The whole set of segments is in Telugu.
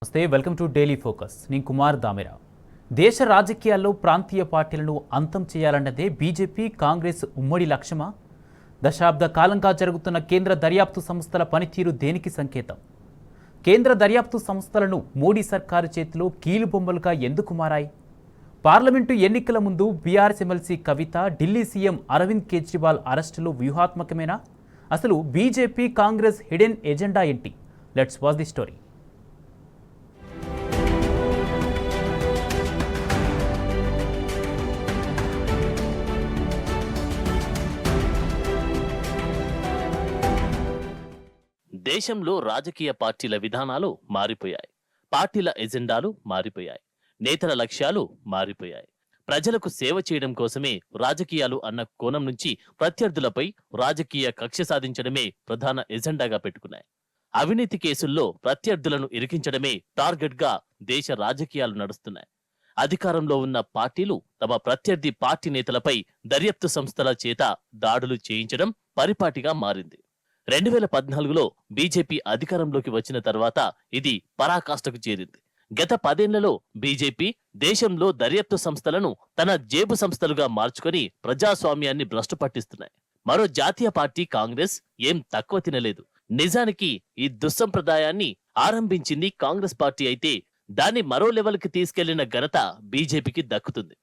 నమస్తే, వెల్కమ్ టు డైలీ ఫోకస్. నేను కుమార్ దామెరా. దేశ రాజకీయాల్లో ప్రాంతీయ పార్టీలను అంతం చేయాలన్నదే బీజేపీ కాంగ్రెస్ ఉమ్మడి లక్ష్యమా? దశాబ్ద కాలంగా జరుగుతున్న కేంద్ర దర్యాప్తు సంస్థల పనితీరు దేనికి సంకేతం? కేంద్ర దర్యాప్తు సంస్థలను మోడీ సర్కారు చేతిలో కీలుబొమ్మలుగా ఎందుకు మారాయి? పార్లమెంటు ఎన్నికల ముందు బీఆర్ఎస్ ఎమ్మెల్సీ కవిత, ఢిల్లీ సీఎం అరవింద్ కేజ్రీవాల్ అరెస్టులు వ్యూహాత్మకమేనా? అసలు బీజేపీ కాంగ్రెస్ హిడెన్ ఎజెండా ఏంటి? Let's watch the story. దేశంలో రాజకీయ పార్టీల విధానాలు మారిపోయాయి. పార్టీల ఎజెండాలు మారిపోయాయి. నేతల లక్ష్యాలు మారిపోయాయి. ప్రజలకు సేవ చేయడం కోసమే రాజకీయాలు అన్న కోణం నుంచి ప్రత్యర్థులపై రాజకీయ కక్ష సాధించడమే ప్రధాన ఎజెండాగా పెట్టుకున్నాయి. అవినీతి కేసుల్లో ప్రత్యర్థులను ఇరికించడమే టార్గెట్ గా దేశ రాజకీయాలు నడుస్తున్నాయి. అధికారంలో ఉన్న పార్టీలు తమ ప్రత్యర్థి పార్టీ నేతలపై దర్యాప్తు సంస్థల చేత దాడులు చేయించడం పరిపాటిగా మారింది. 2014లో బీజేపీ అధికారంలోకి వచ్చిన తర్వాత ఇది పరాకాష్ఠకు చేరింది. గత 10 ఏళ్లలో బీజేపీ దేశంలో దర్యాప్తు సంస్థలను తన జేబు సంస్థలుగా మార్చుకొని ప్రజాస్వామ్యాన్ని భ్రష్టు పట్టిస్తున్నాయి. మరో జాతీయ పార్టీ కాంగ్రెస్ ఏం తక్కువ తినలేదు. నిజానికి ఈ దుస్సంప్రదాయాన్ని ఆరంభించింది కాంగ్రెస్ పార్టీ అయితే దాన్ని మరో లెవెల్కి తీసుకెళ్లిన ఘనత బీజేపీకి దక్కుతుంది.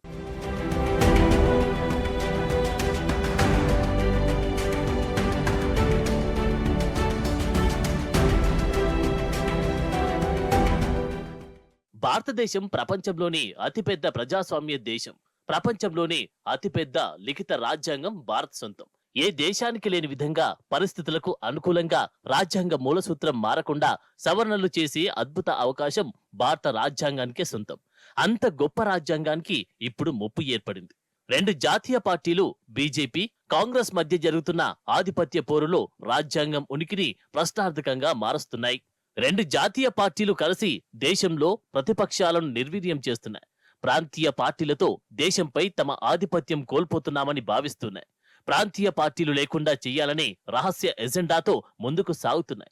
భారతదేశం ప్రపంచంలోని అతిపెద్ద ప్రజాస్వామ్య దేశం. ప్రపంచంలోని అతిపెద్ద లిఖిత రాజ్యాంగం భారత సొంతం. ఏ దేశానికి లేని విధంగా పరిస్థితులకు అనుకూలంగా రాజ్యాంగ మూలసూత్రం మారకుండా సవరణలు చేసే అద్భుత అవకాశం భారత రాజ్యాంగానికే సొంతం. అంత గొప్ప రాజ్యాంగానికి ఇప్పుడు ముప్పు ఏర్పడింది. 2 జాతీయ పార్టీలు బీజేపీ, కాంగ్రెస్ మధ్య జరుగుతున్న ఆధిపత్య పోరులో రాజ్యాంగం ఉనికిని ప్రశ్నార్థకంగా మారుస్తున్నాయి. 2 జాతీయ పార్టీలు కలిసి దేశంలో ప్రతిపక్షాలను నిర్వీర్యం చేస్తున్నాయి. ప్రాంతీయ పార్టీలతో దేశంపై తమ ఆధిపత్యం కోల్పోతున్నామని భావిస్తున్నాయి. ప్రాంతీయ పార్టీలు లేకుండా చేయాలనే రహస్య ఎజెండాతో ముందుకు సాగుతున్నాయి.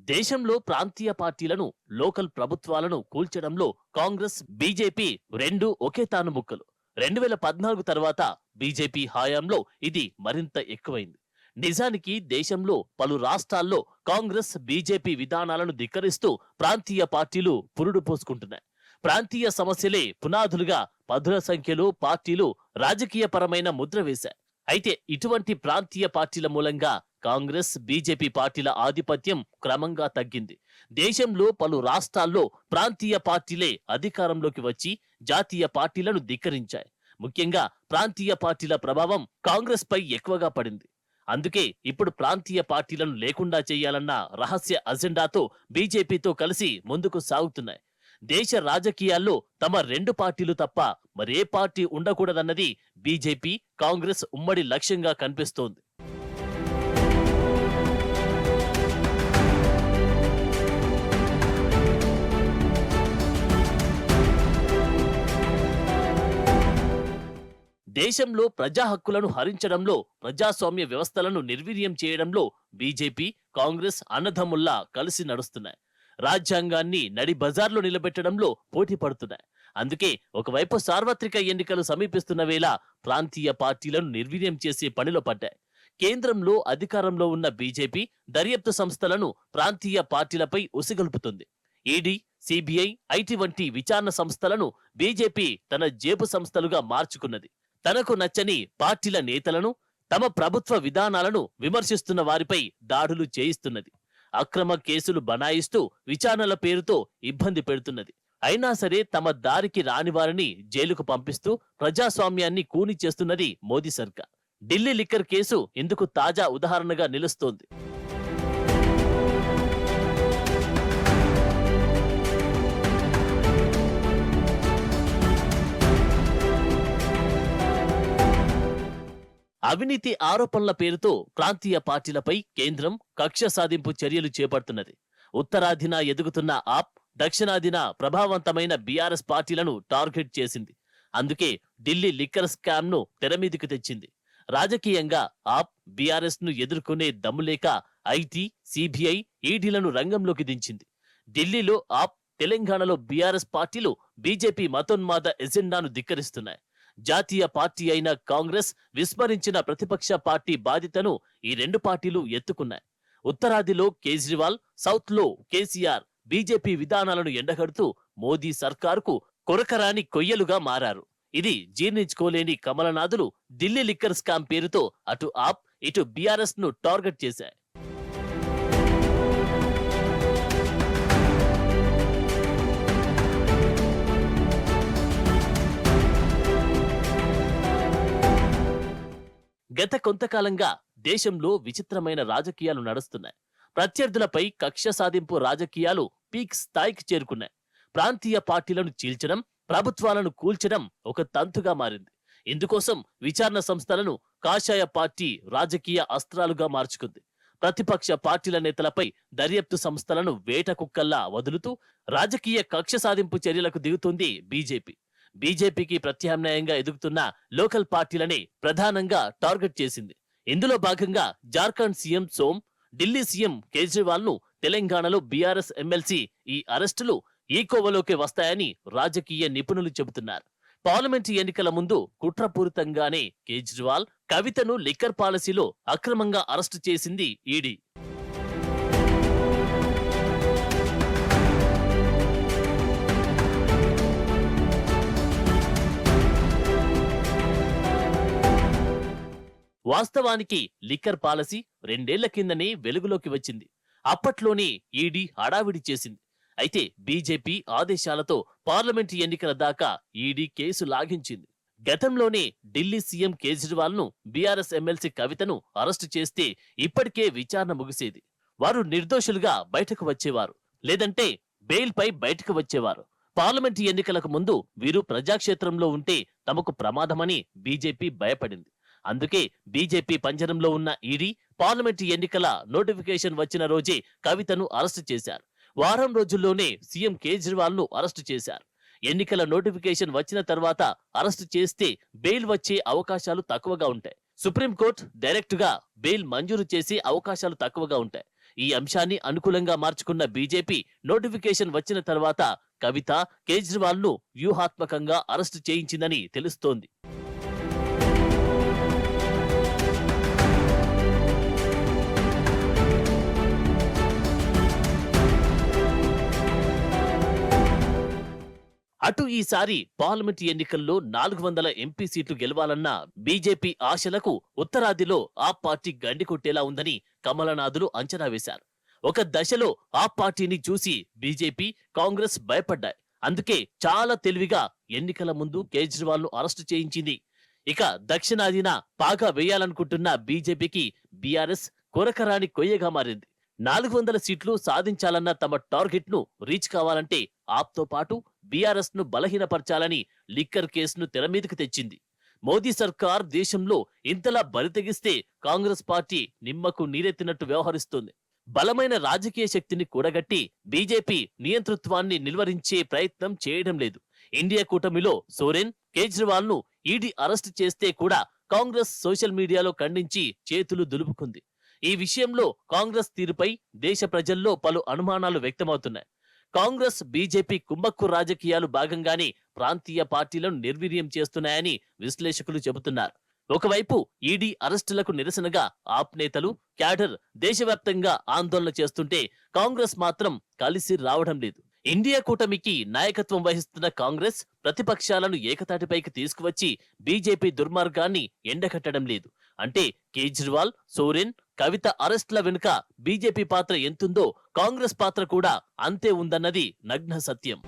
దేశంలో ప్రాంతీయ పార్టీలను, లోకల్ ప్రభుత్వాలను కూల్చడంలో కాంగ్రెస్, బీజేపీ రెండు ఒకే తాను ముక్కలు. 2014 తర్వాత బీజేపీ హయాంలో ఇది మరింత ఎక్కువైంది. నిజానికి దేశంలో పలు రాష్ట్రాల్లో కాంగ్రెస్, బీజేపీ విధానాలను ధిక్కరిస్తూ ప్రాంతీయ పార్టీలు పురుడు పోసుకుంటున్నాయి. ప్రాంతీయ సమస్యలే పునాదులుగా పదుల సంఖ్యలో పార్టీలు రాజకీయపరమైన ముద్ర వేశాయి. అయితే ఇటువంటి ప్రాంతీయ పార్టీల మూలంగా కాంగ్రెస్, బీజేపీ పార్టీల ఆధిపత్యం క్రమంగా తగ్గింది. దేశంలో పలు రాష్ట్రాల్లో ప్రాంతీయ పార్టీలే అధికారంలోకి వచ్చి జాతీయ పార్టీలను ధిక్కరించాయి. ముఖ్యంగా ప్రాంతీయ పార్టీల ప్రభావం కాంగ్రెస్ పై ఎక్కువగా పడింది. అందుకే ఇప్పుడు ప్రాంతీయ పార్టీలను లేకుండా చేయాలన్న రహస్య అజెండాతో బీజేపీతో కలిసి ముందుకు సాగుతున్నాయి. దేశ రాజకీయాల్లో తమ 2 పార్టీలు తప్ప మరే పార్టీ ఉండకూడదన్నది బీజేపీ, కాంగ్రెస్ ఉమ్మడి లక్ష్యంగా కనిపిస్తోంది. దేశంలో ప్రజా హక్కులను హరించడంలో, ప్రజాస్వామ్య వ్యవస్థలను నిర్వీర్యం చేయడంలో బీజేపీ, కాంగ్రెస్ అన్నదమ్ముల్లా కలిసి నడుస్తున్నాయి. రాజ్యాంగాన్ని నడి బజార్లో నిలబెట్టడంలో పోటీ పడుతున్నాయి. అందుకే ఒకవైపు సార్వత్రిక ఎన్నికలు సమీపిస్తున్న వేళ ప్రాంతీయ పార్టీలను నిర్వీర్యం చేసే పనిలో పడ్డాయి. కేంద్రంలో అధికారంలో ఉన్న బీజేపీ దర్యాప్తు సంస్థలను ప్రాంతీయ పార్టీలపై ఉసిగొల్పుతుంది. ఈడీ, సిబిఐ, ఐటీ వంటి విచారణ సంస్థలను బీజేపీ తన జేబు సంస్థలుగా మార్చుకున్నది. తనకు నచ్చని పార్టీల నేతలను, తమ ప్రభుత్వ విధానాలను విమర్శిస్తున్న వారిపై దాడులు చేయిస్తున్నది. అక్రమ కేసులు బనాయిస్తూ విచారణల పేరుతో ఇబ్బంది పెడుతున్నది. అయినా సరే తమ దారికి రాని వారిని జైలుకు పంపిస్తూ ప్రజాస్వామ్యాన్ని కూని చేస్తున్నది మోదీ సర్కార్. ఢిల్లీ లిక్కర్ కేసు ఇందుకు తాజా ఉదాహరణగా నిలుస్తోంది. అవినీతి ఆరోపణల పేరుతో ప్రాంతీయ పార్టీలపై కేంద్రం కక్ష సాధింపు చర్యలు చేపడుతున్నది. ఉత్తరాదిన ఎదుగుతున్న ఆప్, దక్షిణాదిన ప్రభావవంతమైన బీఆర్ఎస్ పార్టీలను టార్గెట్ చేసింది. అందుకే ఢిల్లీ లిక్కర్ స్కామ్ ను తెరమీదికి తెచ్చింది. రాజకీయంగా ఆప్ బీఆర్ఎస్ ను ఎదుర్కొనే దమ్ము లేక ఐటీ, సిబిఐ, ఈడీలను రంగంలోకి దించింది. ఢిల్లీలో ఆప్, తెలంగాణలో బీఆర్ఎస్ పార్టీలు బీజేపీ మతోన్మాద ఎజెండాను ధిక్కరిస్తున్నాయి. జాతీయ పార్టీ అయిన కాంగ్రెస్ విస్మరించిన ప్రతిపక్ష పార్టీ బాధ్యతను ఈ రెండు పార్టీలు ఎత్తుకున్నాయి. ఉత్తరాదిలో కేజ్రీవాల్, సౌత్ లో కేసీఆర్ బీజేపీ విధానాలను ఎండగడుతూ మోదీ సర్కారుకు కొరకరాని కొయ్యలుగా మారారు. ఇది జీర్ణించుకోలేని కమలనాథులు ఢిల్లీ లిక్కర్ స్కామ్ పేరుతో అటు ఆప్, ఇటు బీఆర్ఎస్ ను టార్గెట్ చేశాయి. గత కొంతకాలంగా దేశంలో విచిత్రమైన రాజకీయాలు నడుస్తున్నాయి. ప్రత్యర్థులపై కక్ష సాధింపు రాజకీయాలు పీక్ స్థాయికి చేరుకున్నాయి. ప్రాంతీయ పార్టీలను చీల్చడం, ప్రభుత్వాలను కూల్చడం ఒక తంతుగా మారింది. ఇందుకోసం విచారణ సంస్థలను కాషాయ పార్టీ రాజకీయ అస్త్రాలుగా మార్చుకుంది. ప్రతిపక్ష పార్టీల నేతలపై దర్యాప్తు సంస్థలను వేట కుక్కల్లా వదులుతూ రాజకీయ కక్ష సాధింపు చర్యలకు దిగుతుంది బీజేపీ. బీజేపీకి ప్రత్యామ్నాయంగా ఎదుగుతున్న లోకల్ పార్టీలనే ప్రధానంగా టార్గెట్ చేసింది. ఇందులో భాగంగా జార్ఖండ్ సీఎం సోమ్, ఢిల్లీ సీఎం కేజ్రీవాల్ ను, తెలంగాణలో బీఆర్ఎస్ ఎమ్మెల్సీ ఈ అరెస్టులు ఈ కోవలోకి వస్తాయని రాజకీయ నిపుణులు చెబుతున్నారు. పార్లమెంటు ఎన్నికల ముందు కుట్రపూరితంగానే కేజ్రీవాల్, కవితను లిక్కర్ పాలసీలో అక్రమంగా అరెస్టు చేసింది ఈడీ. వాస్తవానికి లిక్కర్ పాలసీ 2 ఏళ్ల కిందనే వెలుగులోకి వచ్చింది. అప్పట్లోనే ఈడీ హడావిడి చేసింది. అయితే బీజేపీ ఆదేశాలతో పార్లమెంటు ఎన్నికల దాకా ఈడీ కేసు లాగించింది. గతంలోనే ఢిల్లీ సీఎం కేజ్రీవాల్ ను, బీఆర్ఎస్ ఎమ్మెల్సీ కవితను అరెస్టు చేస్తే ఇప్పటికే విచారణ ముగిసేది. వారు నిర్దోషులుగా బయటకు వచ్చేవారు, లేదంటే బెయిల్ పై బయటకు వచ్చేవారు. పార్లమెంటు ఎన్నికలకు ముందు వీరు ప్రజాక్షేత్రంలో ఉంటే తమకు ప్రమాదమని బీజేపీ భయపడింది. అందుకే బీజేపీ పంజరంలో ఉన్న ఈడీ పార్లమెంటు ఎన్నికల నోటిఫికేషన్ వచ్చిన రోజే కవితను అరెస్టు చేశారు. వారం రోజుల్లోనే సీఎం కేజ్రీవాల్ ను అరెస్టు చేశారు. ఎన్నికల నోటిఫికేషన్ వచ్చిన తర్వాత అరెస్టు చేస్తే బెయిల్ వచ్చే అవకాశాలు తక్కువగా ఉంటాయి. సుప్రీంకోర్టు డైరెక్ట్ గా బెయిల్ మంజూరు చేసే అవకాశాలు తక్కువగా ఉంటాయి. ఈ అంశాన్ని అనుకూలంగా మార్చుకున్న బీజేపీ నోటిఫికేషన్ వచ్చిన తర్వాత కవిత, కేజ్రీవాల్ ను వ్యూహాత్మకంగా అరెస్టు చేయించిందని తెలుస్తోంది. అటు ఈసారి పార్లమెంటు ఎన్నికల్లో 400 ఎంపీ సీట్లు గెలవాలన్న బీజేపీ ఆశలకు ఉత్తరాదిలో ఆ పార్టీ గండి కొట్టేలా ఉందని కమలనాథులు అంచనా వేశారు. ఒక దశలో ఆ పార్టీని చూసి బీజేపీ, కాంగ్రెస్ భయపడ్డాయి. అందుకే చాలా తెలివిగా ఎన్నికల ముందు కేజ్రీవాల్ ను అరెస్టు చేయించింది. ఇక దక్షిణాదిన పాగా వేయాలనుకుంటున్న బీజేపీకి బీఆర్ఎస్ కొరకరాని కొయ్యగా మారింది. 400 సీట్లు సాధించాలన్న తమ టార్గెట్ ను రీచ్ కావాలంటే ఆప్తో పాటు బీఆర్ఎస్ ను బలహీనపరచాలని లిక్కర్ కేసును తెరమీదకు తెచ్చింది. మోదీ సర్కార్ దేశంలో ఇంతలా బరితెగిస్తే కాంగ్రెస్ పార్టీ నిమ్మకు నీరెత్తినట్టు వ్యవహరిస్తోంది. బలమైన రాజకీయ శక్తిని కూడగట్టి బీజేపీ నియంతృత్వాన్ని నిలువరించే ప్రయత్నం చేయడం లేదు. ఇండియా కూటమిలో సోరెన్, కేజ్రీవాల్ ను ఈడీ అరెస్టు చేస్తే కూడా కాంగ్రెస్ సోషల్ మీడియాలో ఖండించి చేతులు దులుపుకుంది. ఈ విషయంలో కాంగ్రెస్ తీరుపై దేశ ప్రజల్లో పలు అనుమానాలు వ్యక్తమవుతున్నాయి. కాంగ్రెస్, బీజేపీ కుమ్మక్కు రాజకీయాలు భాగంగానే ప్రాంతీయ పార్టీలను నిర్వీర్యం చేస్తున్నాయని విశ్లేషకులు చెబుతున్నారు. ఒకవైపు ఈడీ అరెస్టులకు నిరసనగా ఆప్ నేతలు, క్యాడర్ దేశవ్యాప్తంగా ఆందోళన చేస్తుంటే కాంగ్రెస్ మాత్రం కలిసి రావడం లేదు. ఇండియా కూటమికి నాయకత్వం వహిస్తున్న కాంగ్రెస్ ప్రతిపక్షాలను ఏకతాటిపైకి తీసుకువచ్చి బీజేపీ దుర్మార్గాన్ని ఎండకట్టడం లేదు. అంటే కేజ్రీవాల్, సోరెన్, కవిత అరెస్టుల వెనుక బీజేపీ పాత్ర ఎంతుందో కాంగ్రెస్ పాత్ర కూడా అంతే ఉందన్నది నగ్న సత్యం.